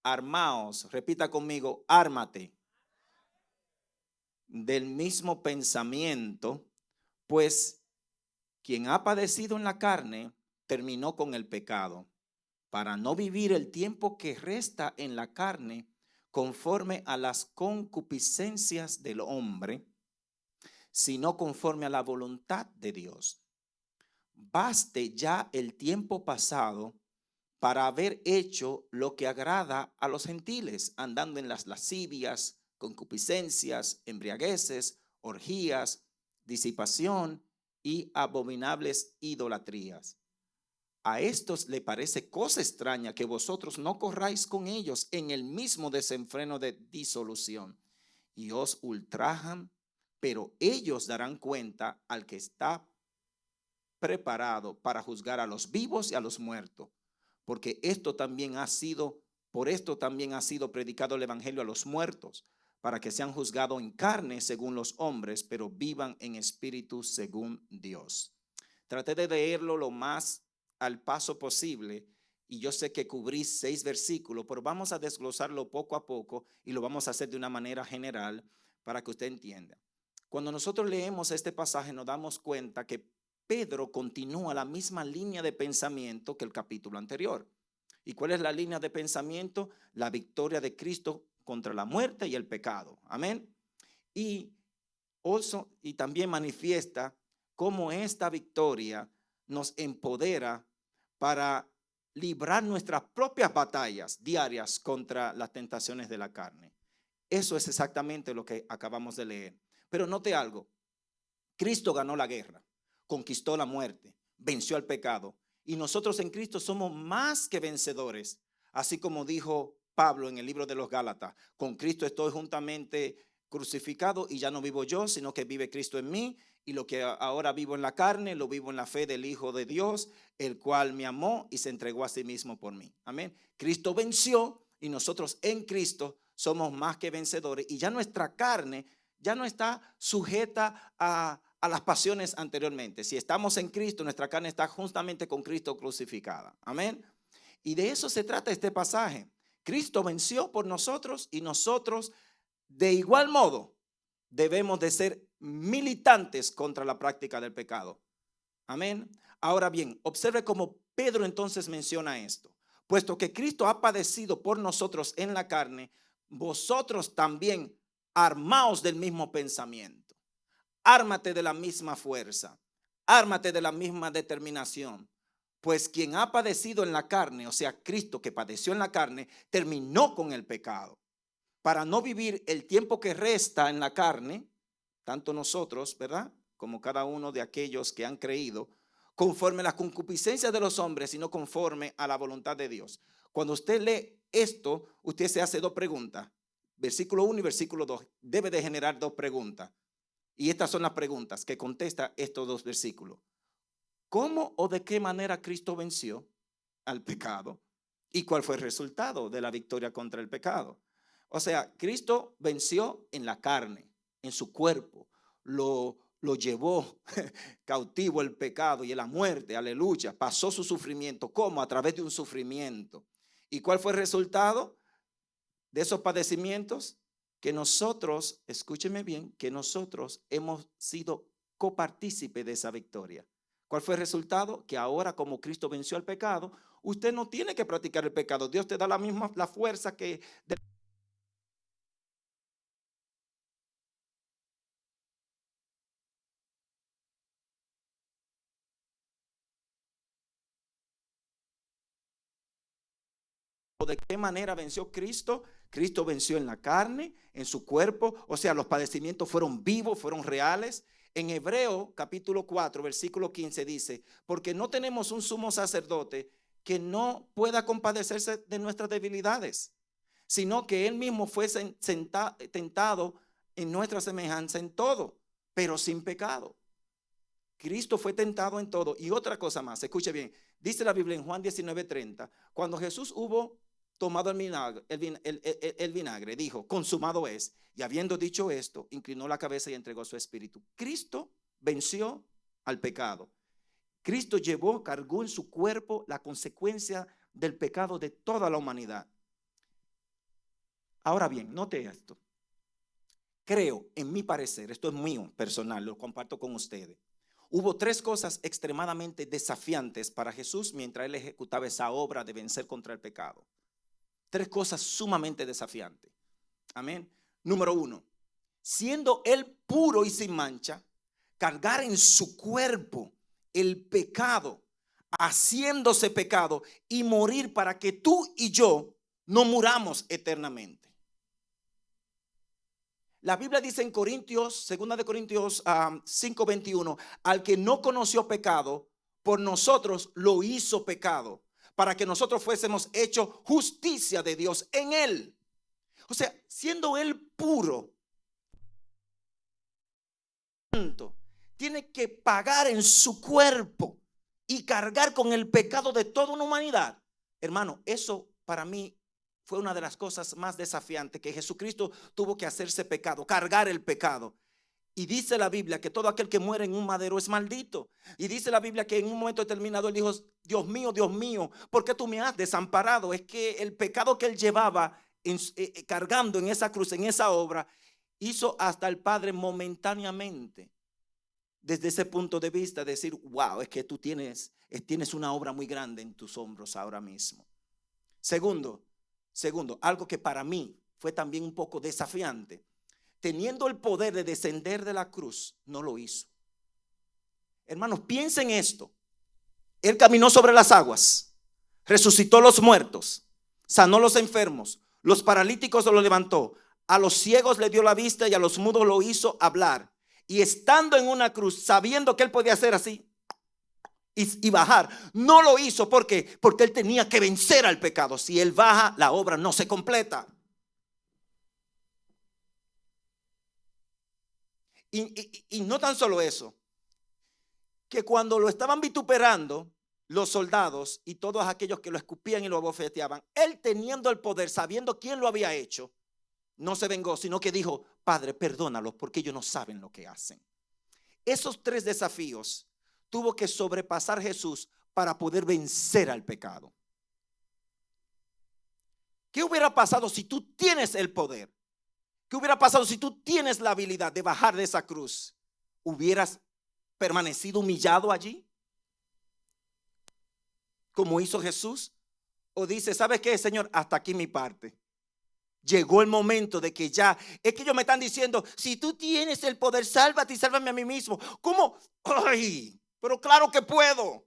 armaos, repita conmigo, ármate del mismo pensamiento, pues quien ha padecido en la carne terminó con el pecado, para no vivir el tiempo que resta en la carne conforme a las concupiscencias del hombre, sino conforme a la voluntad de Dios. Baste ya el tiempo pasado para haber hecho lo que agrada a los gentiles, andando en las lascivias, concupiscencias, embriagueces, orgías, disipación y abominables idolatrías. A estos le parece cosa extraña que vosotros no corráis con ellos en el mismo desenfreno de disolución, y os ultrajan, pero ellos darán cuenta al que está preparado para juzgar a los vivos y a los muertos, porque por esto también ha sido predicado el evangelio a los muertos, para que sean juzgados en carne según los hombres, pero vivan en espíritu según Dios. Traté de leerlo lo más al paso posible, y yo sé que cubrí 6 versículos, pero vamos a desglosarlo poco a poco y lo vamos a hacer de una manera general para que usted entienda. Cuando nosotros leemos este pasaje nos damos cuenta que Pedro continúa la misma línea de pensamiento que el capítulo anterior. ¿Y cuál es la línea de pensamiento? La victoria de Cristo contra la muerte y el pecado. Amén. Y también manifiesta cómo esta victoria nos empodera para librar nuestras propias batallas diarias contra las tentaciones de la carne. Eso es exactamente lo que acabamos de leer. Pero note algo, Cristo ganó la guerra, conquistó la muerte, venció al pecado, y nosotros en Cristo somos más que vencedores, así como dijo Pablo en el libro de los Gálatas: con Cristo estoy juntamente crucificado y ya no vivo yo, sino que vive Cristo en mí, y lo que ahora vivo en la carne, lo vivo en la fe del Hijo de Dios, el cual me amó y se entregó a sí mismo por mí. Amén. Cristo venció y nosotros en Cristo somos más que vencedores, y ya nuestra carne ya no está sujeta a las pasiones anteriormente. Si estamos en Cristo, nuestra carne está justamente con Cristo crucificada. Amén. Y de eso se trata este pasaje. Cristo venció por nosotros, y nosotros de igual modo debemos de ser militantes contra la práctica del pecado. Amén. Ahora bien, observe cómo Pedro entonces menciona esto. Puesto que Cristo ha padecido por nosotros en la carne, vosotros también armaos del mismo pensamiento. Ármate de la misma fuerza, ármate de la misma determinación, pues quien ha padecido en la carne, o sea, Cristo que padeció en la carne, terminó con el pecado, para no vivir el tiempo que resta en la carne, tanto nosotros, ¿verdad?, como cada uno de aquellos que han creído, conforme a las concupiscencias de los hombres, sino conforme a la voluntad de Dios. Cuando usted lee esto, usted se hace 2 preguntas. Versículo 1 y versículo 2 debe de generar 2 preguntas. Y estas son las preguntas que contesta estos 2 versículos. ¿Cómo o de qué manera Cristo venció al pecado? ¿Y cuál fue el resultado de la victoria contra el pecado? O sea, Cristo venció en la carne, en su cuerpo, lo llevó cautivo el pecado y la muerte, aleluya, pasó su sufrimiento. ¿Cómo? A través de un sufrimiento. ¿Y cuál fue el resultado de esos padecimientos? Que nosotros, escúcheme bien, que nosotros hemos sido copartícipes de esa victoria. ¿Cuál fue el resultado? Que ahora, como Cristo venció al pecado, usted no tiene que practicar el pecado. Dios te da la fuerza que ¿de qué manera venció Cristo? Cristo venció en la carne, en su cuerpo, o sea, los padecimientos fueron vivos, fueron reales. En Hebreo capítulo 4, versículo 15 dice: porque no tenemos un sumo sacerdote que no pueda compadecerse de nuestras debilidades, sino que él mismo fue tentado en nuestra semejanza en todo, pero sin pecado. Cristo fue tentado en todo. Y otra cosa más, escuche bien, dice la Biblia en Juan 19:30, cuando Jesús hubo tomado el vinagre, dijo: consumado es. Y habiendo dicho esto, inclinó la cabeza y entregó su espíritu. Cristo venció al pecado. Cristo cargó en su cuerpo la consecuencia del pecado de toda la humanidad. Ahora bien, note esto. Creo, en mi parecer, esto es mío personal, lo comparto con ustedes. Hubo tres cosas extremadamente desafiantes para Jesús mientras él ejecutaba esa obra de vencer contra el pecado. Tres cosas sumamente desafiantes. Amén. Número uno, siendo él puro y sin mancha, cargar en su cuerpo el pecado, haciéndose pecado y morir para que tú y yo no muramos eternamente. La Biblia dice en Corintios, 2 Corintios 5:21, al que no conoció pecado, por nosotros lo hizo pecado, para que nosotros fuésemos hechos justicia de Dios en él. O sea, siendo él puro, tiene que pagar en su cuerpo y cargar con el pecado de toda una humanidad. Hermano, eso para mí fue una de las cosas más desafiantes, que Jesucristo tuvo que hacerse pecado, cargar el pecado. Y dice la Biblia que todo aquel que muere en un madero es maldito. Y dice la Biblia que en un momento determinado él dijo: Dios mío, ¿por qué tú me has desamparado? Es que el pecado que él llevaba cargando en esa cruz, en esa obra, hizo hasta el Padre momentáneamente, desde ese punto de vista, decir: wow, es que tú tienes una obra muy grande en tus hombros ahora mismo. Segundo, algo que para mí fue también un poco desafiante. Teniendo el poder de descender de la cruz, no lo hizo. Hermanos, piensen esto. Él caminó sobre las aguas, resucitó a los muertos, sanó a los enfermos, los paralíticos los levantó, a los ciegos le dio la vista y a los mudos lo hizo hablar. Y estando en una cruz, sabiendo que él podía hacer así y bajar, no lo hizo. ¿Por qué? Porque él tenía que vencer al pecado. Si él baja, la obra no se completa. Y no tan solo eso, que cuando lo estaban vituperando los soldados y todos aquellos que lo escupían y lo abofeteaban, él, teniendo el poder, sabiendo quién lo había hecho, no se vengó, sino que dijo: Padre, perdónalos porque ellos no saben lo que hacen. Esos tres desafíos tuvo que sobrepasar Jesús para poder vencer al pecado. ¿Qué hubiera pasado si tú tienes el poder? ¿Qué hubiera pasado si tú tienes la habilidad de bajar de esa cruz? ¿Hubieras permanecido humillado allí, como hizo Jesús? ¿O dice: ¿sabes qué, Señor? Hasta aquí mi parte. Llegó el momento de que ya, es que ellos me están diciendo: si tú tienes el poder, sálvate y sálvame a mí mismo. ¿Cómo? Ay, pero claro que puedo.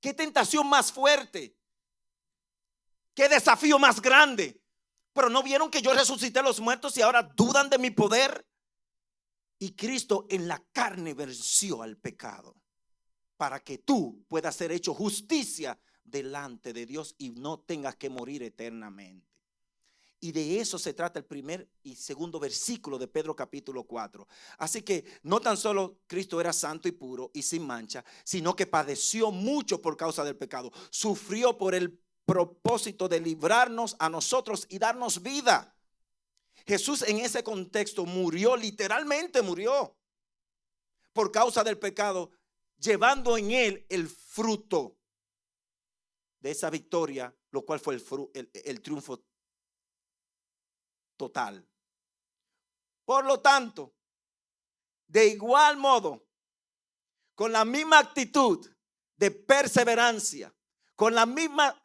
¿Qué tentación más fuerte? ¿Qué desafío más grande? Pero ¿no vieron que yo resucité a los muertos y ahora dudan de mi poder? Y Cristo en la carne venció al pecado para que tú puedas ser hecho justicia delante de Dios y no tengas que morir eternamente. Y de eso se trata el primer y segundo versículo de Pedro capítulo 4. Así que no tan solo Cristo era santo y puro y sin mancha, sino que padeció mucho por causa del pecado. Sufrió por el propósito de librarnos a nosotros y darnos vida. Jesús en ese contexto murió, literalmente murió por causa del pecado, llevando en él el fruto de esa victoria, lo cual fue el triunfo total. Por lo tanto, de igual modo, con la misma actitud de perseverancia, con la misma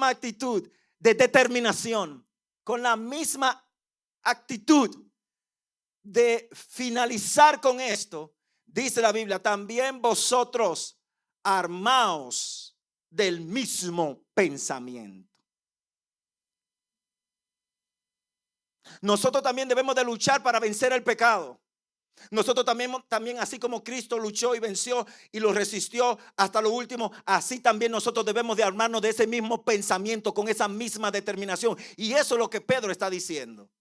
actitud de determinación, con la misma actitud de finalizar con esto, dice la Biblia: también vosotros armaos del mismo pensamiento. Nosotros también debemos de luchar para vencer el pecado. Nosotros también, así como Cristo luchó y venció y lo resistió hasta lo último, así también nosotros debemos de armarnos de ese mismo pensamiento, con esa misma determinación. Y eso es lo que Pedro está diciendo.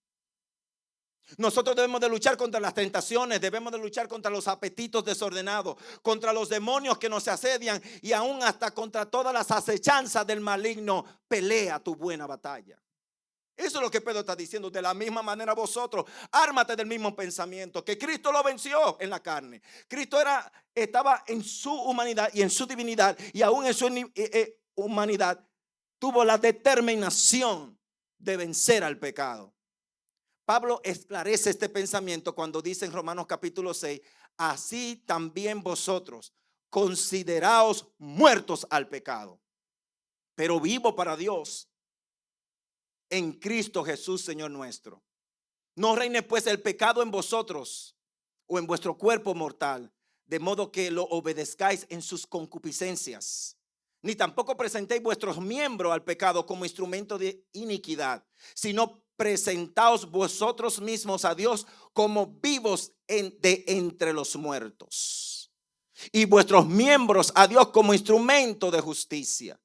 Nosotros debemos de luchar contra las tentaciones, debemos de luchar contra los apetitos desordenados, contra los demonios que nos asedian y aún hasta contra todas las acechanzas del maligno. Pelea tu buena batalla. Eso es lo que Pedro está diciendo. De la misma manera vosotros, ármate del mismo pensamiento, que Cristo lo venció en la carne. Cristo estaba en su humanidad y en su divinidad, y aún en su humanidad tuvo la determinación de vencer al pecado. Pablo esclarece este pensamiento cuando dice en Romanos capítulo 6, así también vosotros consideraos muertos al pecado, pero vivo para Dios en Cristo Jesús, Señor nuestro. No reine pues el pecado en vosotros o en vuestro cuerpo mortal, de modo que lo obedezcáis en sus concupiscencias. Ni tampoco presentéis vuestros miembros al pecado como instrumento de iniquidad, sino presentaos vosotros mismos a Dios como vivos de entre los muertos, y vuestros miembros a Dios como instrumento de justicia.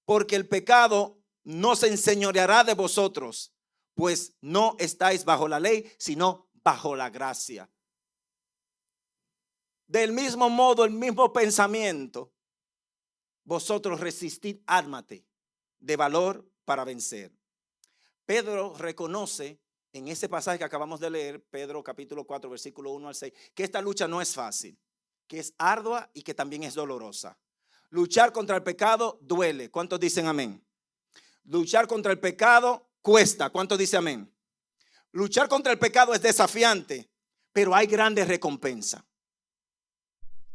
Porque el pecado no se enseñoreará de vosotros, pues no estáis bajo la ley, sino bajo la gracia. Del mismo modo, el mismo pensamiento, vosotros resistid, ármate de valor para vencer. Pedro reconoce en ese pasaje que acabamos de leer, Pedro capítulo 4, versículo 1 al 6, que esta lucha no es fácil, que es ardua y que también es dolorosa. Luchar contra el pecado duele. ¿Cuántos dicen amén? Luchar contra el pecado cuesta. ¿Cuántos dicen amén? Luchar contra el pecado es desafiante, pero hay grandes recompensas.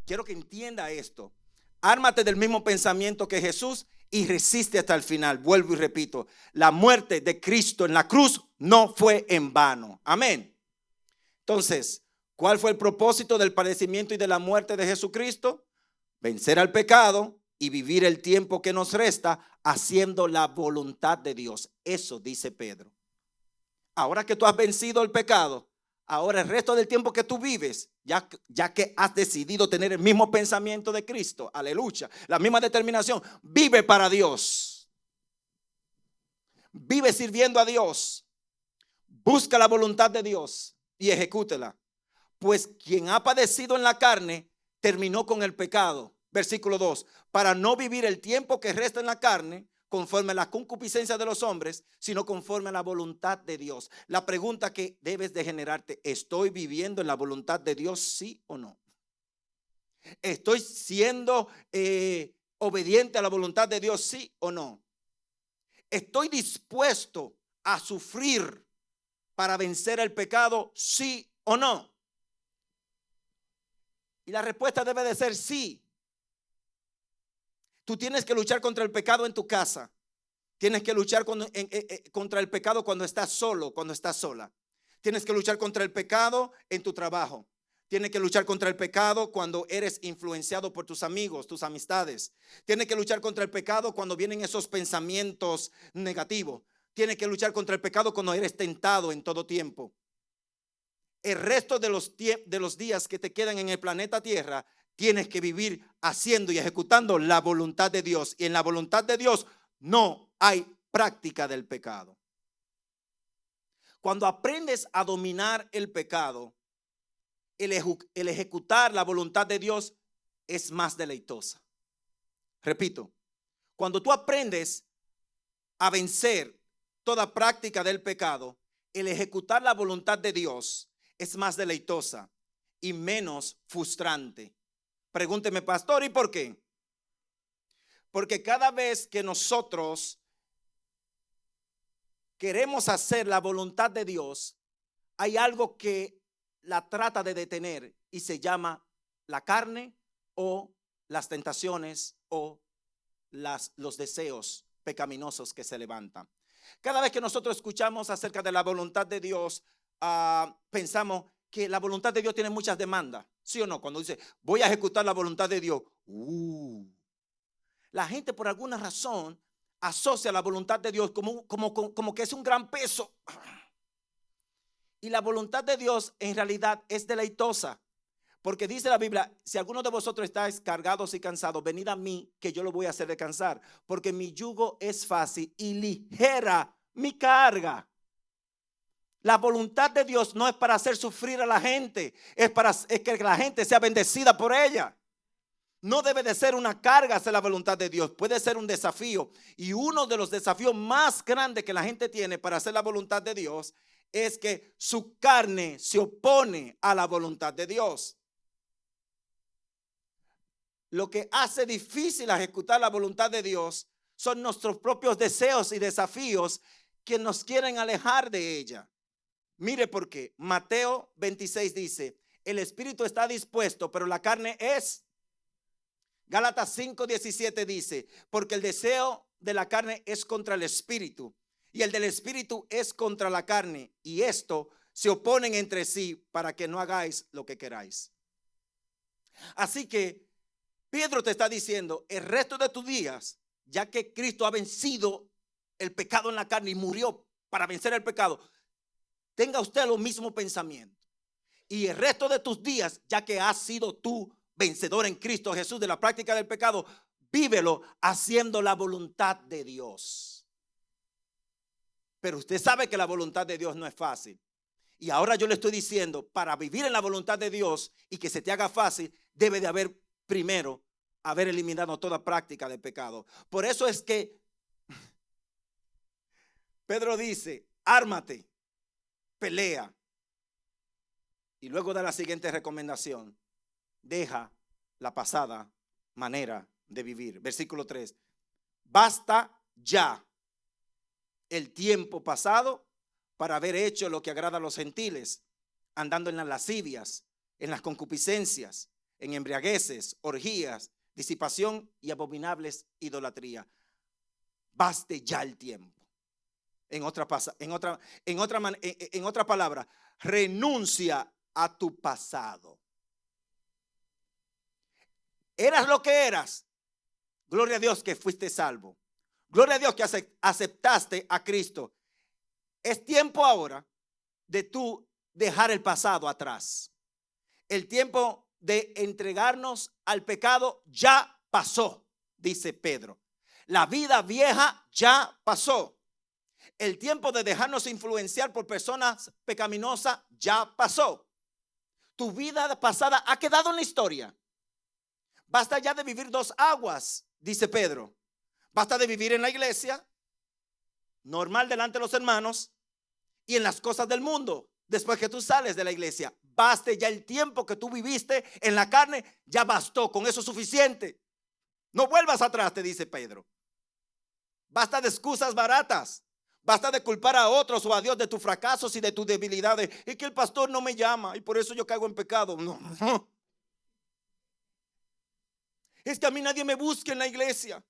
Quiero que entienda esto. Ármate del mismo pensamiento que Jesús y resiste hasta el final. Vuelvo y repito, la muerte de Cristo en la cruz no fue en vano. Amén. Entonces, ¿cuál fue el propósito del padecimiento y de la muerte de Jesucristo? Vencer al pecado y vivir el tiempo que nos resta haciendo la voluntad de Dios. Eso dice Pedro. Ahora que tú has vencido el pecado, ahora el resto del tiempo que tú vives, ya que has decidido tener el mismo pensamiento de Cristo, aleluya, la misma determinación, vive para Dios. Vive sirviendo a Dios. Busca la voluntad de Dios y ejecútela. Pues quien ha padecido en la carne terminó con el pecado. Versículo 2, para no vivir el tiempo que resta en la carne conforme a la concupiscencia de los hombres, sino conforme a la voluntad de Dios. La pregunta que debes de generarte: ¿estoy viviendo en la voluntad de Dios, sí o no? ¿Estoy siendo obediente a la voluntad de Dios, sí o no? ¿Estoy dispuesto a sufrir para vencer el pecado, sí o no? Y la respuesta debe de ser sí. Tú tienes que luchar contra el pecado en tu casa. Tienes que luchar contra el pecado cuando estás solo, cuando estás sola. Tienes que luchar contra el pecado en tu trabajo. Tienes que luchar contra el pecado cuando eres influenciado por tus amigos, tus amistades. Tienes que luchar contra el pecado cuando vienen esos pensamientos negativos. Tienes que luchar contra el pecado cuando eres tentado en todo tiempo. El resto de los días que te quedan en el planeta Tierra, tienes que vivir haciendo y ejecutando la voluntad de Dios. Y en la voluntad de Dios no hay práctica del pecado. Cuando aprendes a dominar el pecado, el ejecutar la voluntad de Dios es más deleitosa. Repito, cuando tú aprendes a vencer toda práctica del pecado, el ejecutar la voluntad de Dios es más deleitosa y menos frustrante. Pregúnteme, pastor, ¿y por qué? Porque cada vez que nosotros queremos hacer la voluntad de Dios, hay algo que la trata de detener y se llama la carne o las tentaciones o los deseos pecaminosos que se levantan. Cada vez que nosotros escuchamos acerca de la voluntad de Dios, pensamos que la voluntad de Dios tiene muchas demandas, ¿sí o no? Cuando dice, voy a ejecutar la voluntad de Dios, la gente por alguna razón asocia la voluntad de Dios como que es un gran peso. Y la voluntad de Dios en realidad es deleitosa. Porque dice la Biblia, si alguno de vosotros estáis cargados y cansados, venid a mí que yo lo voy a hacer descansar. Porque mi yugo es fácil y ligera mi carga. La voluntad de Dios no es para hacer sufrir a la gente, es que la gente sea bendecida por ella. No debe de ser una carga hacer la voluntad de Dios, puede ser un desafío. Y uno de los desafíos más grandes que la gente tiene para hacer la voluntad de Dios es que su carne se opone a la voluntad de Dios. Lo que hace difícil ejecutar la voluntad de Dios son nuestros propios deseos y desafíos que nos quieren alejar de ella. Mire por qué. Mateo 26 dice, el espíritu está dispuesto, pero la carne es. Gálatas 5:17 dice, porque el deseo de la carne es contra el espíritu y el del espíritu es contra la carne, y esto se oponen entre sí para que no hagáis lo que queráis. Así que Pedro te está diciendo, el resto de tus días, ya que Cristo ha vencido el pecado en la carne y murió para vencer el pecado, tenga usted los mismos pensamientos. Y el resto de tus días, ya que has sido tú vencedor en Cristo Jesús de la práctica del pecado, vívelo haciendo la voluntad de Dios. Pero usted sabe que la voluntad de Dios no es fácil. Y ahora yo le estoy diciendo, para vivir en la voluntad de Dios y que se te haga fácil, debe de haber primero haber eliminado toda práctica de pecado. Por eso es que Pedro dice, ármate, pelea. Y luego da la siguiente recomendación, deja la pasada manera de vivir. Versículo 3, basta ya el tiempo pasado para haber hecho lo que agrada a los gentiles, andando en las lascivias, en las concupiscencias, en embriagueces, orgías, disipación y abominables idolatría. Baste ya el tiempo. En otra palabra, renuncia a tu pasado. Eras lo que eras. Gloria a Dios que fuiste salvo. Gloria a Dios que aceptaste a Cristo. Es tiempo ahora de tú dejar el pasado atrás. El tiempo de entregarnos al pecado ya pasó, dice Pedro. La vida vieja ya pasó. El tiempo de dejarnos influenciar por personas pecaminosas ya pasó. Tu vida pasada ha quedado en la historia. Basta ya de vivir dos aguas, dice Pedro. Basta de vivir en la iglesia, normal delante de los hermanos, y en las cosas del mundo. Después que tú sales de la iglesia, baste ya el tiempo que tú viviste en la carne, ya bastó, con eso es suficiente. No vuelvas atrás, te dice Pedro. Basta de excusas baratas. Basta de culpar a otros o a Dios de tus fracasos y de tus debilidades. Es que el pastor no me llama y por eso yo caigo en pecado. No. Es que a mí nadie me busca en la iglesia.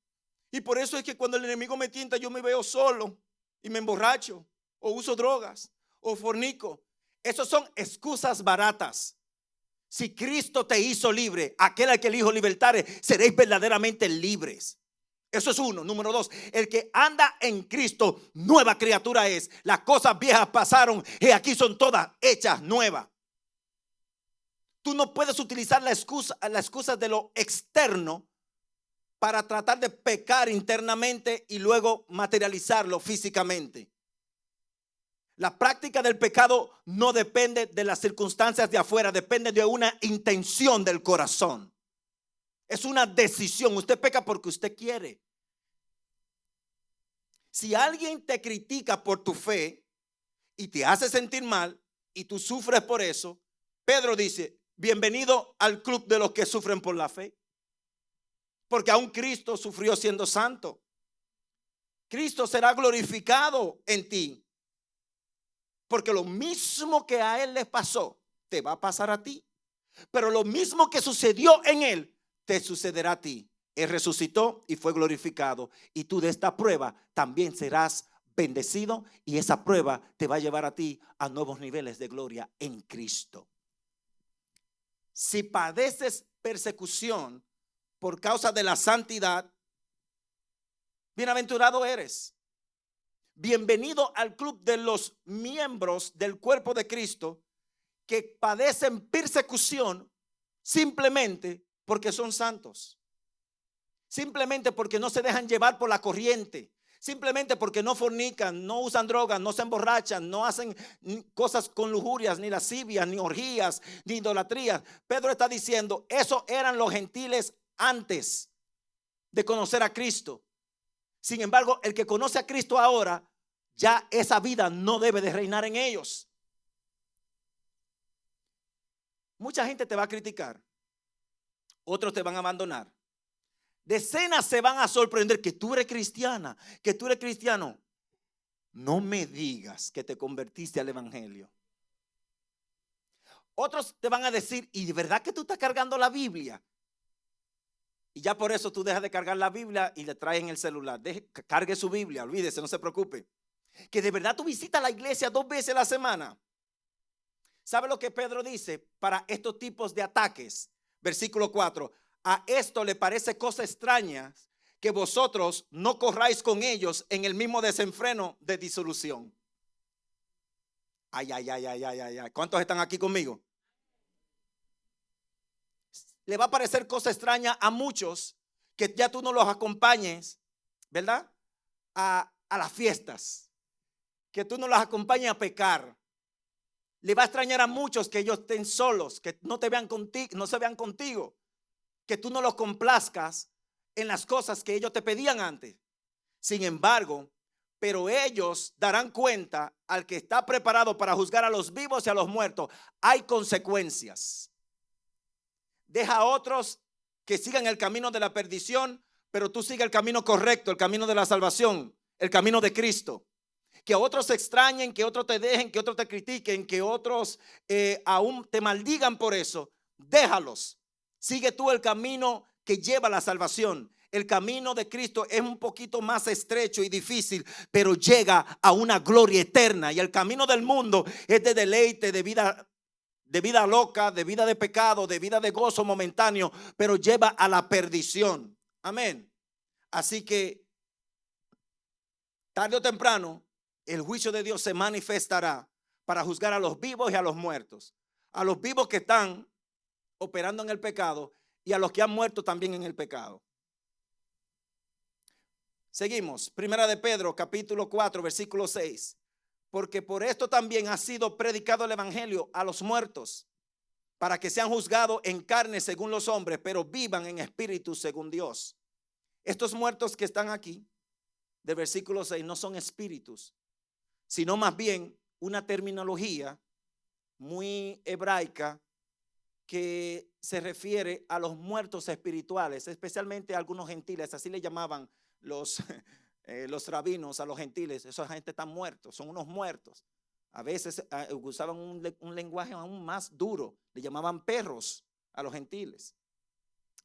Y por eso es que cuando el enemigo me tienta, yo me veo solo y me emborracho o uso drogas o fornico. Esas son excusas baratas. Si Cristo te hizo libre, aquel al que el Hijo libertare, seréis verdaderamente libres. Eso es uno. Número dos, el que anda en Cristo, nueva criatura es. Las cosas viejas pasaron y aquí son todas hechas nuevas. Tú no puedes utilizar la excusa de lo externo para tratar de pecar internamente y luego materializarlo físicamente. La práctica del pecado no depende de las circunstancias de afuera, depende de una intención del corazón. Es una decisión. Usted peca porque usted quiere. Si alguien te critica por tu fe y te hace sentir mal y tú sufres por eso, Pedro dice, bienvenido al club de los que sufren por la fe. Porque aún Cristo sufrió siendo santo. Cristo será glorificado en ti. Porque lo mismo que a él le pasó, te va a pasar a ti. Pero lo mismo que sucedió en él, te sucederá a ti. Él resucitó y fue glorificado. Y tú de esta prueba también serás bendecido. Y esa prueba te va a llevar a ti a nuevos niveles de gloria en Cristo. Si padeces persecución por causa de la santidad, bienaventurado eres. Bienvenido al club de los miembros del cuerpo de Cristo que padecen persecución simplemente porque son santos. Simplemente porque no se dejan llevar por la corriente. Simplemente porque no fornican, no usan drogas, no se emborrachan, no hacen cosas con lujurias, ni lascivias, ni orgías, ni idolatrías. Pedro está diciendo, eso eran los gentiles antes de conocer a Cristo. Sin embargo, el que conoce a Cristo ahora, ya esa vida no debe de reinar en ellos. Mucha gente te va a criticar. Otros te van a abandonar. Decenas se van a sorprender que tú eres cristiana, que tú eres cristiano. No me digas que te convertiste al evangelio. Otros te van a decir, ¿y de verdad que tú estás cargando la Biblia? Y ya por eso tú dejas de cargar la Biblia y le traes en el celular. Cargue su Biblia, olvídese, no se preocupe. Que de verdad tú visitas la iglesia 2 veces a la semana. ¿Sabe lo que Pedro dice para estos tipos de ataques? Versículo 4. A esto le parece cosa extraña que vosotros no corráis con ellos en el mismo desenfreno de disolución. Ay, ay, ay, ay, ay, ay, ay. ¿Cuántos están aquí conmigo? Le va a parecer cosa extraña a muchos que ya tú no los acompañes, ¿verdad? A las fiestas, que tú no los acompañes a pecar. Le va a extrañar a muchos que ellos estén solos, que no te vean contigo, no se vean contigo, que tú no los complazcas en las cosas que ellos te pedían antes. Sin embargo, pero ellos darán cuenta al que está preparado para juzgar a los vivos y a los muertos. Hay consecuencias. Deja a otros que sigan el camino de la perdición, pero tú sigue el camino correcto, el camino de la salvación, el camino de Cristo. Que otros se extrañen, que otros te dejen, que otros te critiquen, que otros aún te maldigan por eso. Déjalos. Sigue tú el camino que lleva a la salvación. El camino de Cristo es un poquito más estrecho y difícil, pero llega a una gloria eterna. Y el camino del mundo es de deleite, de vida loca, de vida de pecado, de vida de gozo momentáneo, pero lleva a la perdición. Amén. Así que tarde o temprano el juicio de Dios se manifestará para juzgar a los vivos y a los muertos. A los vivos que están operando en el pecado y a los que han muerto también en el pecado. Seguimos. Primera de Pedro, capítulo 4, versículo 6. Porque por esto también ha sido predicado el evangelio a los muertos, para que sean juzgados en carne según los hombres, pero vivan en espíritu según Dios. Estos muertos que están aquí, del versículo 6, no son espíritus, sino más bien una terminología muy hebraica que se refiere a los muertos espirituales, especialmente a algunos gentiles, así le llamaban los rabinos a los gentiles. Esa gente está muertos, son unos muertos. A veces usaban un lenguaje aún más duro, le llamaban perros a los gentiles.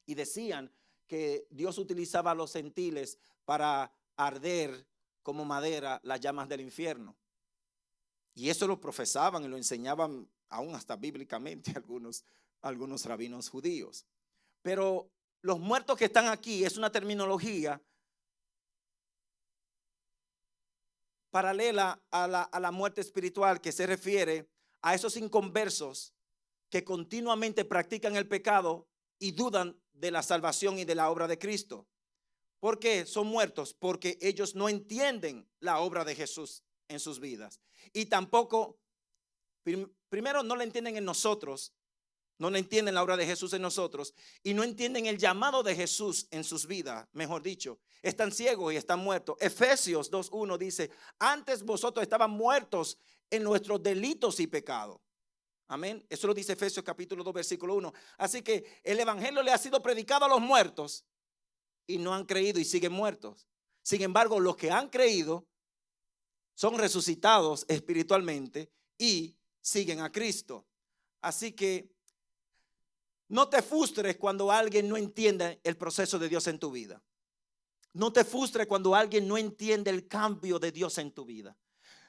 Y decían que Dios utilizaba a los gentiles para arder como madera las llamas del infierno. Y eso lo profesaban y lo enseñaban aún hasta bíblicamente algunos rabinos judíos. Pero los muertos que están aquí es una terminología paralela a la muerte espiritual, que se refiere a esos inconversos que continuamente practican el pecado y dudan de la salvación y de la obra de Cristo. ¿Por qué son muertos? Porque ellos no entienden la obra de Jesús en sus vidas. Y tampoco, primero, no la entienden en nosotros, no la entienden la obra de Jesús en nosotros, y no entienden el llamado de Jesús en sus vidas, mejor dicho. Están ciegos y están muertos. Efesios 2:1 dice: antes vosotros estaban muertos en nuestros delitos y pecados. Amén. Eso lo dice Efesios capítulo 2, versículo 1. Así que el evangelio le ha sido predicado a los muertos y no han creído y siguen muertos. Sin embargo, los que han creído son resucitados espiritualmente y siguen a Cristo. Así que no te frustres cuando alguien no entiende el proceso de Dios en tu vida. No te frustres cuando alguien no entiende el cambio de Dios en tu vida.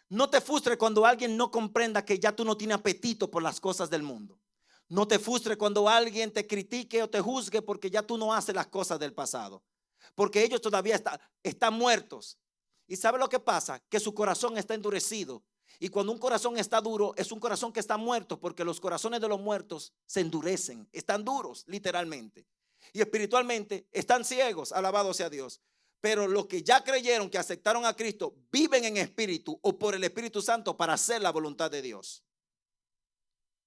No te frustres cuando alguien no comprenda que ya tú no tienes apetito por las cosas del mundo. No te frustres cuando alguien te critique o te juzgue porque ya tú no haces las cosas del pasado. Porque ellos todavía están muertos. ¿Y sabe lo que pasa? Que su corazón está endurecido. Y cuando un corazón está duro, es un corazón que está muerto, porque los corazones de los muertos se endurecen, están duros literalmente. Y espiritualmente están ciegos, alabado sea Dios. Pero los que ya creyeron, que aceptaron a Cristo, viven en espíritu o por el Espíritu Santo para hacer la voluntad de Dios.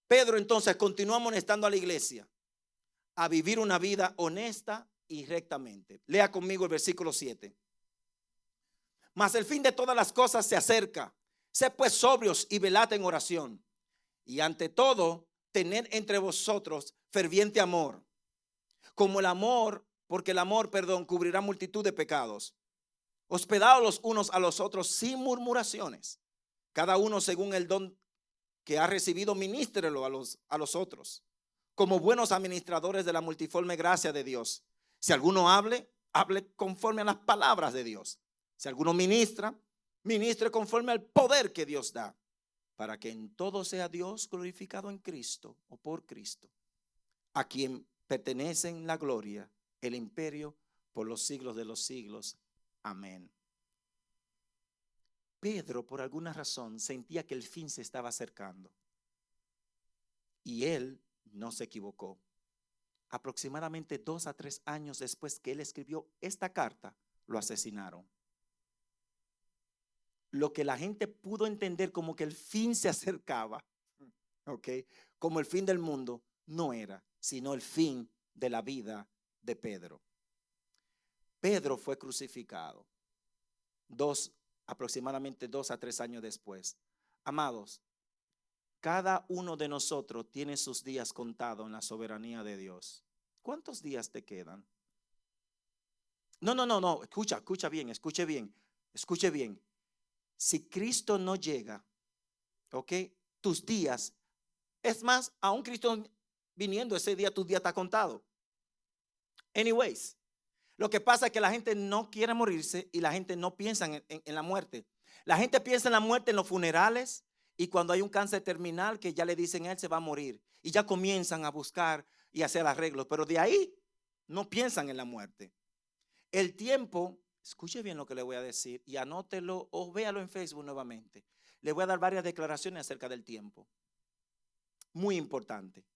Pedro entonces continúa amonestando a la iglesia a vivir una vida honesta y rectamente. Lea conmigo el versículo 7. Mas el fin de todas las cosas se acerca. Sed pues sobrios y velad en oración. Y ante todo, tened entre vosotros ferviente amor. Como el amor, porque el amor, cubrirá multitud de pecados. hospedaos los unos a los otros sin murmuraciones. Cada uno según el don que ha recibido, ministrelo a los otros, como buenos administradores de la multiforme gracia de Dios. Si alguno hable conforme a las palabras de Dios. Si alguno ministre conforme al poder que Dios da, para que en todo sea Dios glorificado en Cristo o por Cristo, a quien pertenecen la gloria, el imperio, por los siglos de los siglos. Amén. Pedro, por alguna razón, sentía que el fin se estaba acercando. Y él no se equivocó. Aproximadamente 2 a 3 años después que él escribió esta carta, lo asesinaron. Lo que la gente pudo entender como que el fin se acercaba, como el fin del mundo, no era, sino el fin de la vida de Pedro. Pedro fue crucificado aproximadamente 2 a 3 años después. Amados, cada uno de nosotros tiene sus días contados en la soberanía de Dios. ¿Cuántos días te quedan? No. Escuche bien. Si Cristo no llega, tus días, es más, aún Cristo viniendo ese día, tu día está contado. Anyways, lo que pasa es que la gente no quiere morirse y la gente no piensa en la muerte. La gente piensa en la muerte en los funerales y cuando hay un cáncer terminal que ya le dicen él se va a morir y ya comienzan a buscar y hacer arreglos, pero de ahí no piensan en la muerte. El tiempo, escuche bien lo que le voy a decir y anótelo o véalo en Facebook nuevamente. Le voy a dar varias declaraciones acerca del tiempo. Muy importante.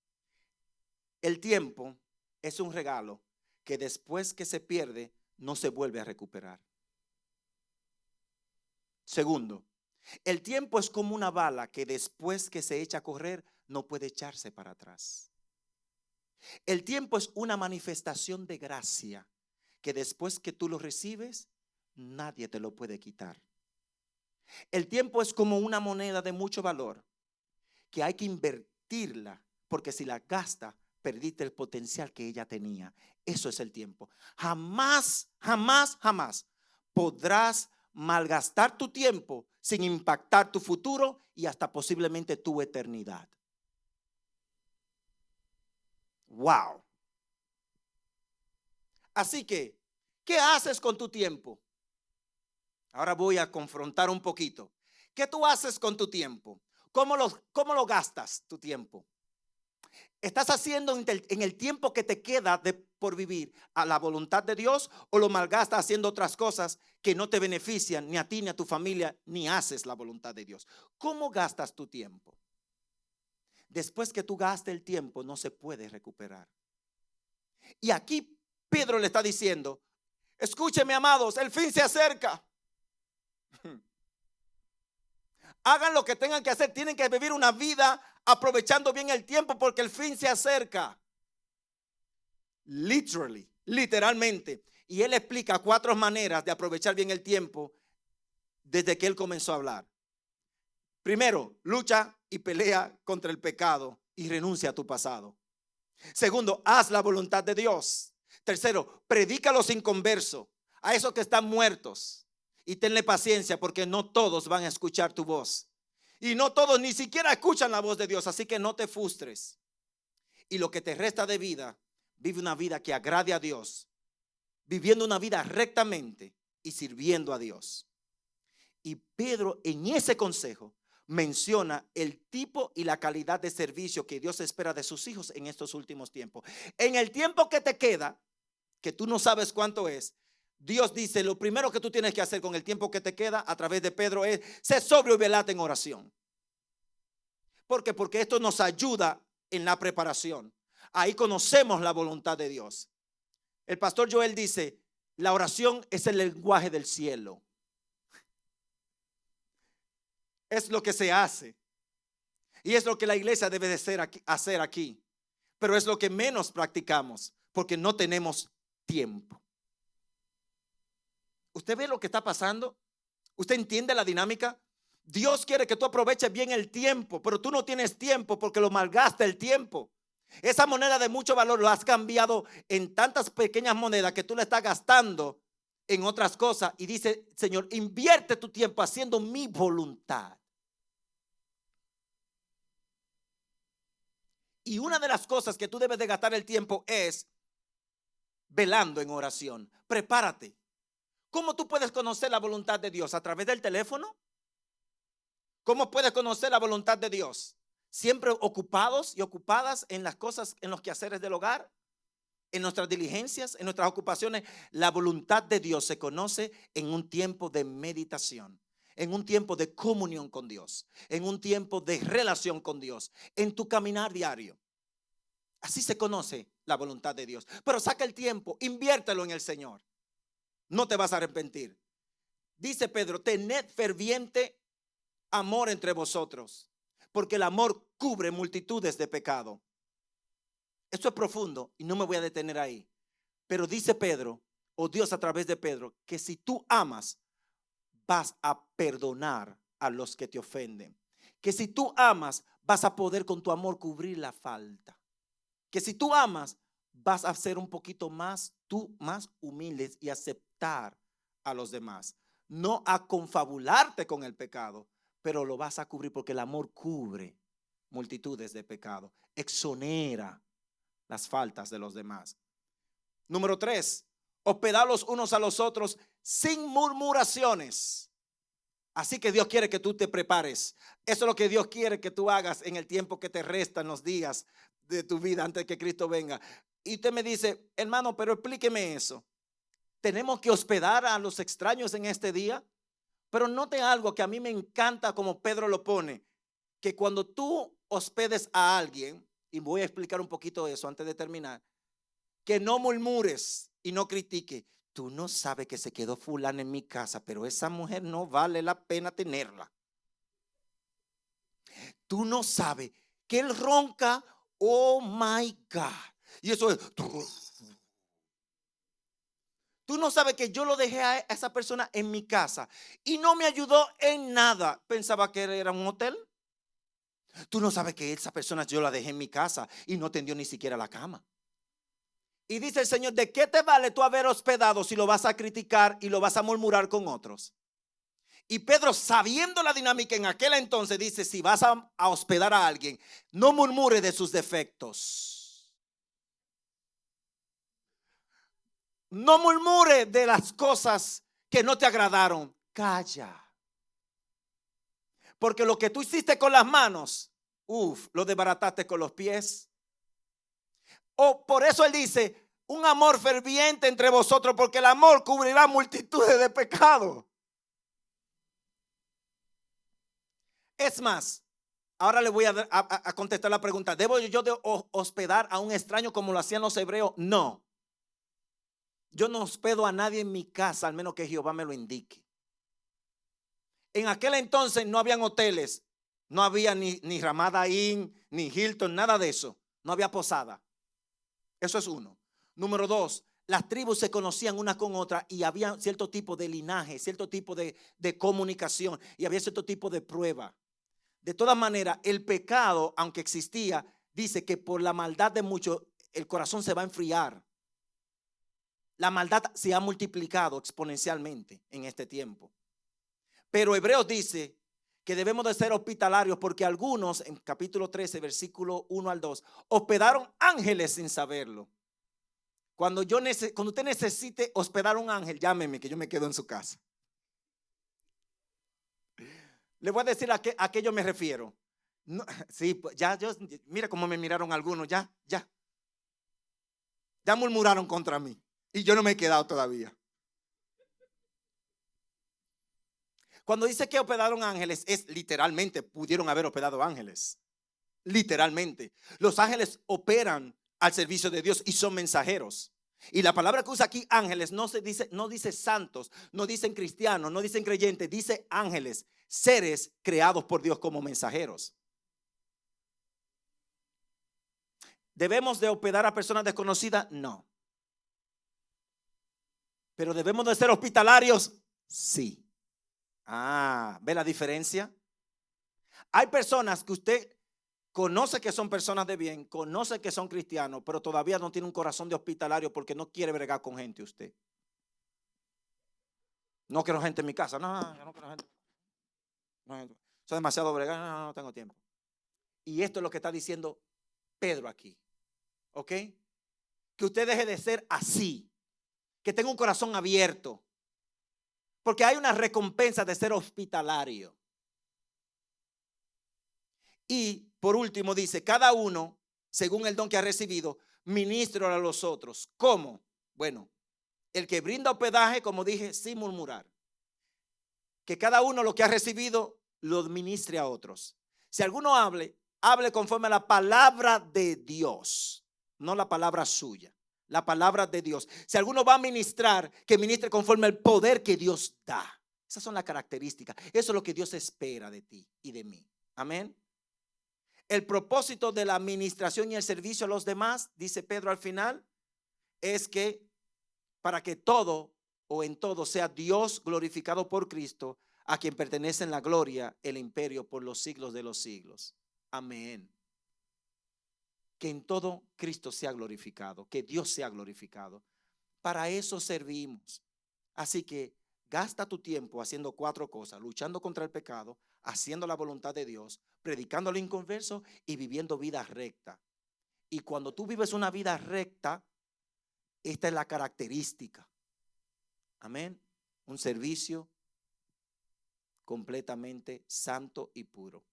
El tiempo es un regalo que después que se pierde no se vuelve a recuperar. Segundo, el tiempo es como una bala que después que se echa a correr no puede echarse para atrás. El tiempo es una manifestación de gracia que después que tú lo recibes nadie te lo puede quitar. El tiempo es como una moneda de mucho valor que hay que invertirla porque si la gasta perdiste el potencial que ella tenía. Eso es el tiempo. Jamás podrás malgastar tu tiempo sin impactar tu futuro y hasta posiblemente tu eternidad. Wow. Así que, ¿qué haces con tu tiempo? Ahora voy a confrontar un poquito. ¿Qué tú haces con tu tiempo? ¿Cómo lo gastas tu tiempo? ¿Estás haciendo en el tiempo que te queda por vivir a la voluntad de Dios o lo malgastas haciendo otras cosas que no te benefician ni a ti ni a tu familia ni haces la voluntad de Dios? ¿Cómo gastas tu tiempo? Después que tú gastes el tiempo no se puede recuperar. Y aquí Pedro le está diciendo, escúcheme amados, el fin se acerca. Hagan lo que tengan que hacer, tienen que vivir una vida aprovechando bien el tiempo porque el fin se acerca. Literalmente. Y él explica 4 maneras de aprovechar bien el tiempo desde que él comenzó a hablar. Primero, lucha y pelea contra el pecado y renuncia a tu pasado. Segundo, haz la voluntad de Dios. Tercero, predica a los inconversos, a esos que están muertos. Y tenle paciencia porque no todos van a escuchar tu voz. Y no todos ni siquiera escuchan la voz de Dios, así que no te frustres. Y lo que te resta de vida, vive una vida que agrade a Dios, viviendo una vida rectamente y sirviendo a Dios. Y Pedro en ese consejo menciona el tipo y la calidad de servicio que Dios espera de sus hijos en estos últimos tiempos. En el tiempo que te queda, que tú no sabes cuánto es, Dios dice, lo primero que tú tienes que hacer con el tiempo que te queda a través de Pedro es ser sobrio y velate en oración. ¿Por qué? Porque esto nos ayuda en la preparación. Ahí conocemos la voluntad de Dios. El pastor Joel dice, la oración es el lenguaje del cielo. Es lo que se hace. Y es lo que la iglesia debe de hacer aquí. Pero es lo que menos practicamos porque no tenemos tiempo. ¿Usted ve lo que está pasando? ¿Usted entiende la dinámica? Dios quiere que tú aproveches bien el tiempo, pero tú no tienes tiempo porque lo malgasta el tiempo. Esa moneda de mucho valor lo has cambiado en tantas pequeñas monedas que tú le estás gastando en otras cosas y dice, Señor, invierte tu tiempo haciendo mi voluntad. Y una de las cosas que tú debes de gastar el tiempo es velando en oración. Prepárate. ¿Cómo tú puedes conocer la voluntad de Dios? ¿A través del teléfono? ¿Cómo puedes conocer la voluntad de Dios? ¿Siempre ocupados y ocupadas en las cosas, en los quehaceres del hogar? En nuestras diligencias, en nuestras ocupaciones. La voluntad de Dios se conoce en un tiempo de meditación, en un tiempo de comunión con Dios, en un tiempo de relación con Dios, en tu caminar diario. Así se conoce la voluntad de Dios. Pero saca el tiempo, inviértelo en el Señor. No te vas a arrepentir. Dice Pedro, tened ferviente amor entre vosotros, porque el amor cubre multitudes de pecado. Esto es profundo y no me voy a detener ahí. Pero dice Pedro, o Dios a través de Pedro, que si tú amas, vas a perdonar a los que te ofenden. Que si tú amas, vas a poder con tu amor cubrir la falta. Que si tú amas, vas a ser un poquito más, tú más humilde y aceptar a los demás. No a confabularte con el pecado, pero lo vas a cubrir porque el amor cubre multitudes de pecados. Exonera las faltas de los demás. Número 3, hospedar los unos a los otros sin murmuraciones. Así que Dios quiere que tú te prepares. Eso es lo que Dios quiere que tú hagas en el tiempo que te resta, en los días de tu vida antes de que Cristo venga. Y usted me dice, hermano, pero explíqueme eso. ¿Tenemos que hospedar a los extraños en este día? Pero note algo que a mí me encanta como Pedro lo pone, que cuando tú hospedes a alguien, y voy a explicar un poquito eso antes de terminar, que no murmures y no critiques. Tú no sabes que se quedó fulana en mi casa, pero esa mujer no vale la pena tenerla. Tú no sabes que él ronca, oh my God. Y eso es. Tú no sabes que yo lo dejé a esa persona en mi casa y no me ayudó en nada. Pensaba que era un hotel. Tú no sabes que esa persona yo la dejé en mi casa y no tendió ni siquiera la cama. Y dice el Señor, ¿de qué te vale tú haber hospedado si lo vas a criticar y lo vas a murmurar con otros? Y Pedro, sabiendo la dinámica en aquel entonces, dice, si vas a hospedar a alguien, no murmure de sus defectos. No murmure de las cosas que no te agradaron. Calla. Porque lo que tú hiciste con las manos, lo desbarataste con los pies. O por eso él dice, un amor ferviente entre vosotros, porque el amor cubrirá multitudes de pecados. Es más, ahora le voy a contestar la pregunta. ¿Debo yo de hospedar a un extraño como lo hacían los hebreos? No. Yo no hospedo a nadie en mi casa, al menos que Jehová me lo indique. En aquel entonces no habían hoteles, no había ni Ramada Inn, ni Hilton, nada de eso. No había posada. Eso es uno. Número 2, las tribus se conocían una con otra y había cierto tipo de linaje, cierto tipo de comunicación y había cierto tipo de prueba. De todas maneras, el pecado, aunque existía, dice que por la maldad de muchos, el corazón se va a enfriar. La maldad se ha multiplicado exponencialmente en este tiempo. Pero Hebreos dice que debemos de ser hospitalarios porque algunos, en capítulo 13, versículo 1 al 2, hospedaron ángeles sin saberlo. Cuando usted necesite hospedar un ángel, llámeme que yo me quedo en su casa. Le voy a decir a qué yo me refiero. No, sí, pues mira cómo me miraron algunos, ya murmuraron contra mí y yo no me he quedado todavía. Cuando dice que hospedaron ángeles, es literalmente, pudieron haber hospedado ángeles. Literalmente. Los ángeles operan al servicio de Dios y son mensajeros. Y la palabra que usa aquí ángeles no dice santos, no dicen cristianos, no dicen creyentes, dice ángeles, seres creados por Dios como mensajeros. ¿Debemos de hospedar a personas desconocidas? No. ¿Pero debemos de ser hospitalarios? Sí. ¿Ve la diferencia? Hay personas que usted conoce que son personas de bien, conoce que son cristianos, pero todavía no tiene un corazón de hospitalario porque no quiere bregar con gente usted. No quiero gente en mi casa. No, yo no quiero gente. No, soy demasiado bregado. No tengo tiempo. Y esto es lo que está diciendo Pedro aquí. ¿Ok? Que usted deje de ser así. Que tenga un corazón abierto. Porque hay una recompensa de ser hospitalario. Y por último dice, cada uno, según el don que ha recibido, ministre a los otros. ¿Cómo? Bueno, el que brinda hospedaje, como dije, sin murmurar. Que cada uno lo que ha recibido lo ministre a otros. Si alguno hable conforme a la palabra de Dios, no la palabra suya, la palabra de Dios. Si alguno va a ministrar, que ministre conforme al poder que Dios da. Esas son las características. Eso es lo que Dios espera de ti y de mí. Amén. El propósito de la administración y el servicio a los demás, dice Pedro al final, es que para que todo o en todo sea Dios glorificado por Cristo, a quien pertenecen la gloria, el imperio por los siglos de los siglos. Amén. Que en todo Cristo sea glorificado, que Dios sea glorificado. Para eso servimos. Así que gasta tu tiempo haciendo 4 cosas: luchando contra el pecado, haciendo la voluntad de Dios, predicando al inconverso y viviendo vida recta. Y cuando tú vives una vida recta, esta es la característica. Amén. Un servicio completamente santo y puro.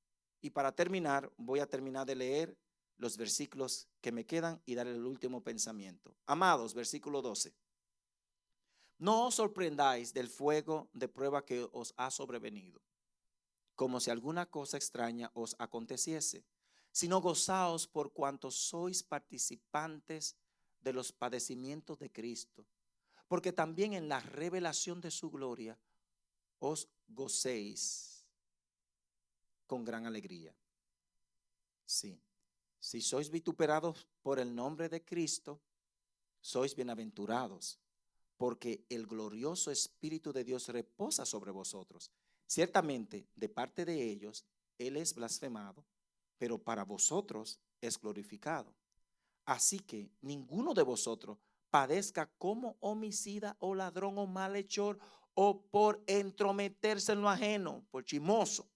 Y para terminar, voy a terminar de leer los versículos que me quedan y dar el último pensamiento. Amados, versículo 12. No os sorprendáis del fuego de prueba que os ha sobrevenido, como si alguna cosa extraña os aconteciese, sino gozaos por cuanto sois participantes de los padecimientos de Cristo, porque también en la revelación de su gloria os gocéis con gran alegría. Sí. Si sois vituperados por el nombre de Cristo, sois bienaventurados, porque el glorioso Espíritu de Dios reposa sobre vosotros. Ciertamente, de parte de ellos, Él es blasfemado, pero para vosotros es glorificado. Así que ninguno de vosotros padezca como homicida o ladrón o malhechor o por entrometerse en lo ajeno, por chismoso.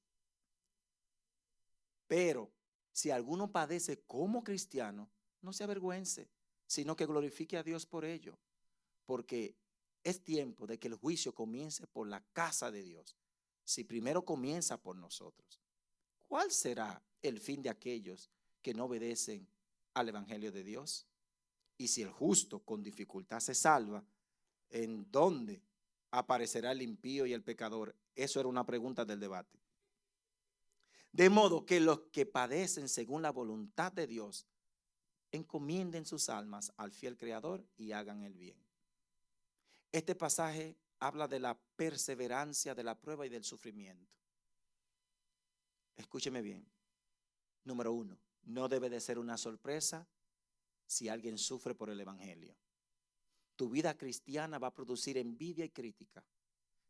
Pero si alguno padece como cristiano, no se avergüence, sino que glorifique a Dios por ello, porque es tiempo de que el juicio comience por la casa de Dios. Si primero comienza por nosotros, ¿cuál será el fin de aquellos que no obedecen al evangelio de Dios? Y si el justo con dificultad se salva, ¿en dónde aparecerá el impío y el pecador? Eso era una pregunta del debate. De modo que los que padecen según la voluntad de Dios encomienden sus almas al fiel Creador y hagan el bien. Este pasaje habla de la perseverancia, de la prueba y del sufrimiento. Escúcheme bien. Número 1, no debe de ser una sorpresa si alguien sufre por el evangelio. Tu vida cristiana va a producir envidia y crítica.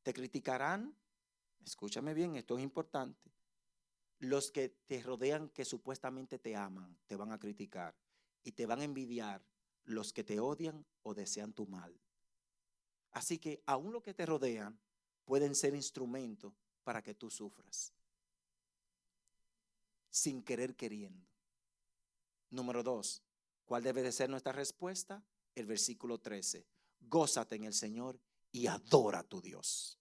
Te criticarán, escúchame bien, esto es importante. Los que te rodean, que supuestamente te aman, te van a criticar y te van a envidiar los que te odian o desean tu mal. Así que aún los que te rodean pueden ser instrumentos para que tú sufras, sin querer queriendo. Número 2, ¿cuál debe de ser nuestra respuesta? El versículo 13. Gózate en el Señor y adora a tu Dios.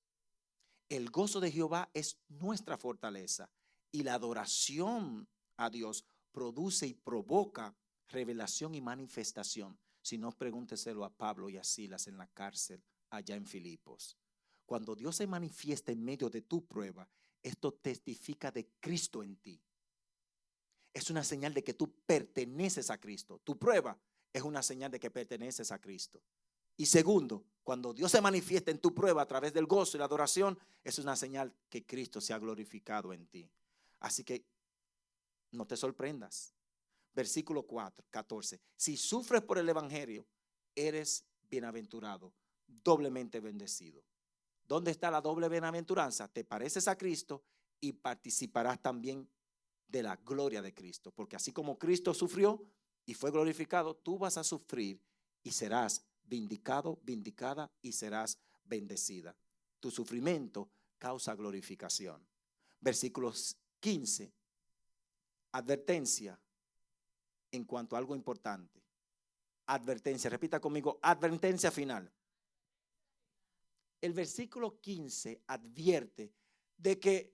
El gozo de Jehová es nuestra fortaleza y la adoración a Dios produce y provoca revelación y manifestación. Si no, pregúnteselo a Pablo y a Silas en la cárcel allá en Filipos. Cuando Dios se manifiesta en medio de tu prueba, esto testifica de Cristo en ti. Es una señal de que tú perteneces a Cristo. Tu prueba es una señal de que perteneces a Cristo. Y segundo, cuando Dios se manifiesta en tu prueba a través del gozo y la adoración, es una señal que Cristo se ha glorificado en ti. Así que no te sorprendas. Versículo 14. Si sufres por el evangelio, eres bienaventurado, doblemente bendecido. ¿Dónde está la doble bienaventuranza? Te pareces a Cristo y participarás también de la gloria de Cristo. Porque así como Cristo sufrió y fue glorificado, tú vas a sufrir y serás vindicado, vindicada y serás bendecida. tu sufrimiento causa glorificación. Versículos 15. Advertencia en cuanto a algo importante. Advertencia, repita conmigo, advertencia final. El versículo 15 advierte de que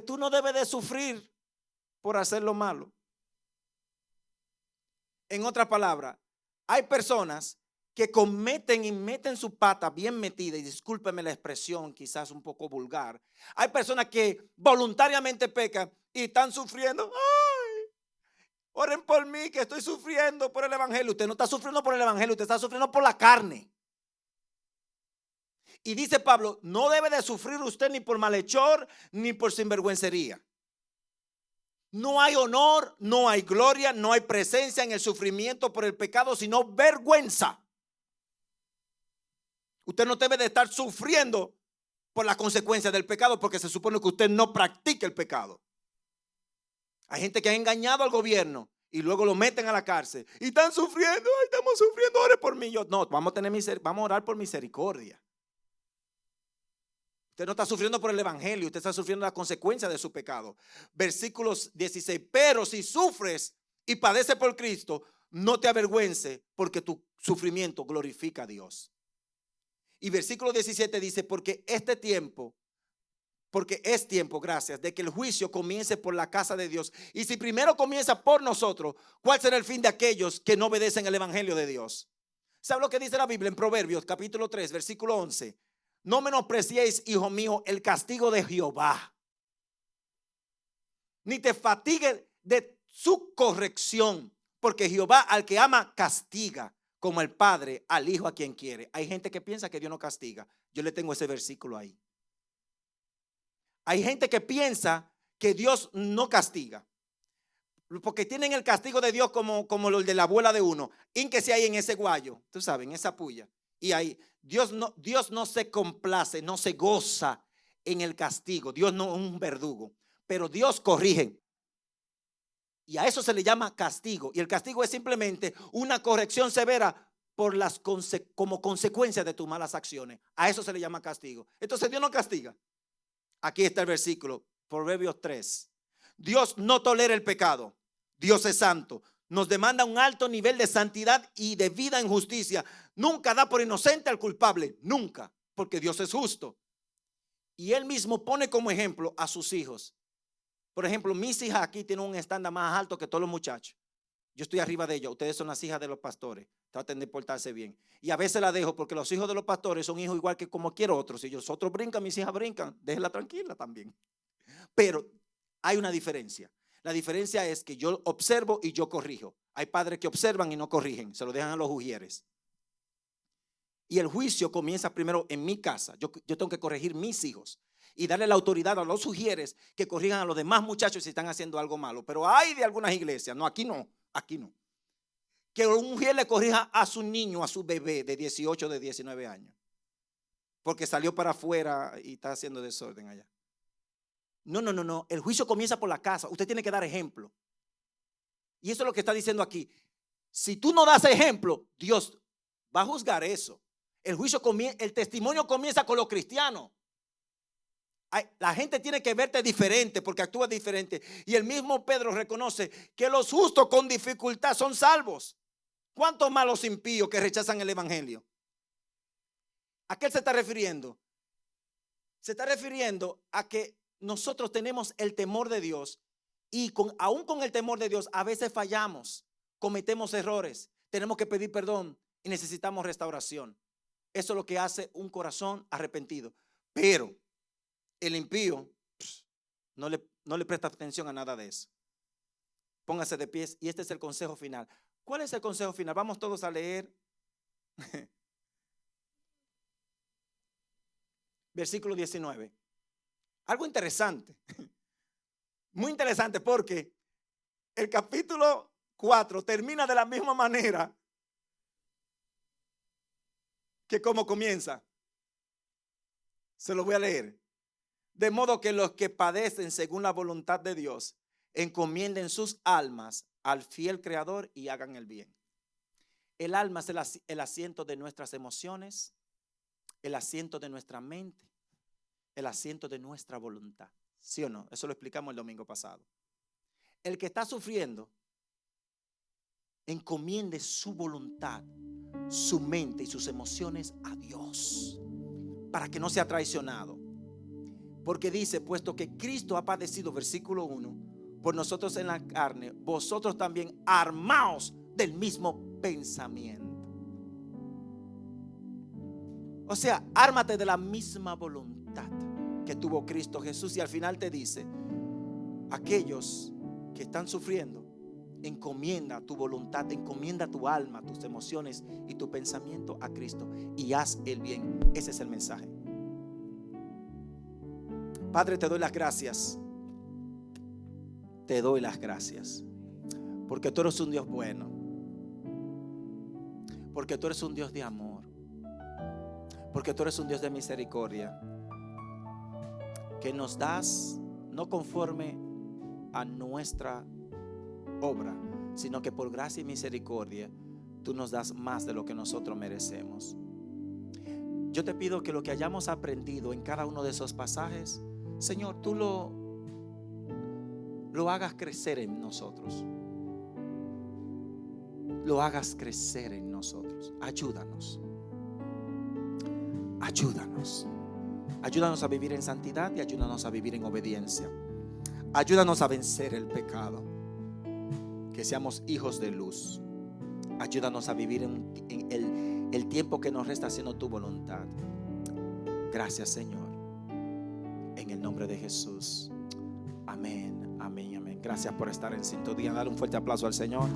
tú no debes de sufrir por hacer lo malo. En otras palabras, hay personas que cometen y meten su pata bien metida, y discúlpeme la expresión quizás un poco vulgar. Hay personas que voluntariamente pecan y están sufriendo. ¡Ay! Oren por mí que estoy sufriendo por el evangelio. Usted no está sufriendo por el evangelio, usted está sufriendo por la carne. Y dice Pablo, no debe de sufrir usted ni por malhechor ni por sinvergüencería. No hay honor, no hay gloria, no hay presencia en el sufrimiento por el pecado, sino vergüenza. Usted no debe de estar sufriendo por las consecuencias del pecado, porque se supone que usted no practica el pecado. Hay gente que ha engañado al gobierno y luego lo meten a la cárcel y están sufriendo. Ay, estamos sufriendo, ore por mí. No, vamos a orar por misericordia. Usted no está sufriendo por el evangelio, usted está sufriendo las consecuencias de su pecado. Versículos 16. Pero si sufres y padeces por Cristo, no te avergüences, porque tu sufrimiento glorifica a Dios. Y versículo 17 dice, porque es tiempo, gracias, de que el juicio comience por la casa de Dios. Y si primero comienza por nosotros, ¿cuál será el fin de aquellos que no obedecen el evangelio de Dios? ¿Sabe lo que dice la Biblia en Proverbios capítulo 3, versículo 11? No menospreciéis, hijo mío, el castigo de Jehová, ni te fatigues de su corrección, porque Jehová al que ama castiga, como el padre al hijo a quien quiere. Hay gente que piensa que Dios no castiga. Yo le tengo ese versículo ahí. Hay gente que piensa que Dios no castiga, porque tienen el castigo de Dios como el de la abuela de uno, y que se hay en ese guayo, tú sabes, en esa puya. Y ahí Dios no se complace, no se goza en el castigo. Dios no es un verdugo, pero Dios corrige. Y a eso se le llama castigo. Y el castigo es simplemente una corrección severa como consecuencia de tus malas acciones. A eso se le llama castigo. Entonces Dios no castiga. Aquí está el versículo, Proverbios 3. Dios no tolera el pecado. Dios es santo. Nos demanda un alto nivel de santidad y de vida en justicia. Nunca da por inocente al culpable. Nunca. Porque Dios es justo. Y Él mismo pone como ejemplo a sus hijos. Por ejemplo, mis hijas aquí tienen un estándar más alto que todos los muchachos. Yo estoy arriba de ellos. Ustedes son las hijas de los pastores. Traten de portarse bien. Y a veces la dejo porque los hijos de los pastores son hijos igual que como cualquier otro. Si ellos otros brincan, mis hijas brincan. Déjenla tranquila también. Pero hay una diferencia. La diferencia es que yo observo y yo corrijo. Hay padres que observan y no corrigen. Se lo dejan a los ujieres. Y el juicio comienza primero en mi casa. Yo tengo que corregir mis hijos y darle la autoridad a los sugieres que corrijan a los demás muchachos si están haciendo algo malo. Pero hay de algunas iglesias, no, aquí no, que un mujer le corrija a su niño, a su bebé de 18, de 19 años, porque salió para afuera y está haciendo desorden allá. No, el juicio comienza por la casa. Usted tiene que dar ejemplo. Y eso es lo que está diciendo aquí. Si tú no das ejemplo, Dios va a juzgar eso. El testimonio comienza con los cristianos. La gente tiene que verte diferente porque actúas diferente. Y el mismo Pedro reconoce que los justos con dificultad son salvos. ¿Cuántos malos impíos que rechazan el evangelio? ¿A qué él se está refiriendo? Se está refiriendo a que nosotros tenemos el temor de Dios y aún con el temor de Dios a veces fallamos, cometemos errores, tenemos que pedir perdón y necesitamos restauración. Eso es lo que hace un corazón arrepentido. Pero el impío no le presta atención a nada de eso. Póngase de pies y este es el consejo final. ¿Cuál es el consejo final? Vamos todos a leer. Versículo 19. Algo interesante. Muy interesante porque el capítulo 4 termina de la misma manera que como comienza. Se lo voy a leer. De modo que los que padecen según la voluntad de Dios encomienden sus almas al fiel Creador y hagan el bien. El alma es el asiento de nuestras emociones, el asiento de nuestra mente, el asiento de nuestra voluntad. ¿Sí o no? Eso lo explicamos el domingo pasado. El que está sufriendo, encomiende su voluntad, su mente y sus emociones a Dios, para que no sea traicionado. Porque dice, puesto que Cristo ha padecido, versículo 1, por nosotros en la carne, vosotros también armaos del mismo pensamiento. O sea, ármate de la misma voluntad que tuvo Cristo Jesús. Y al final te dice, aquellos que están sufriendo, encomienda tu voluntad, encomienda tu alma, tus emociones y tu pensamiento a Cristo y haz el bien. Ese es el mensaje. Padre, te doy las gracias. Te doy las gracias. Porque tú eres un Dios bueno. Porque tú eres un Dios de amor. Porque tú eres un Dios de misericordia. Que nos das no conforme a nuestra obra, sino que por gracia y misericordia tú nos das más de lo que nosotros merecemos. Yo te pido que lo que hayamos aprendido en cada uno de esos pasajes, Señor, tú lo hagas crecer en nosotros. Lo hagas crecer en nosotros. Ayúdanos. Ayúdanos. Ayúdanos a vivir en santidad y ayúdanos a vivir en obediencia. Ayúdanos a vencer el pecado. Que seamos hijos de luz. Ayúdanos a vivir en el tiempo que nos resta haciendo tu voluntad. Gracias, Señor. En el nombre de Jesús. Amén, amén, amén. Gracias por estar en sintonía. Dale un fuerte aplauso al Señor.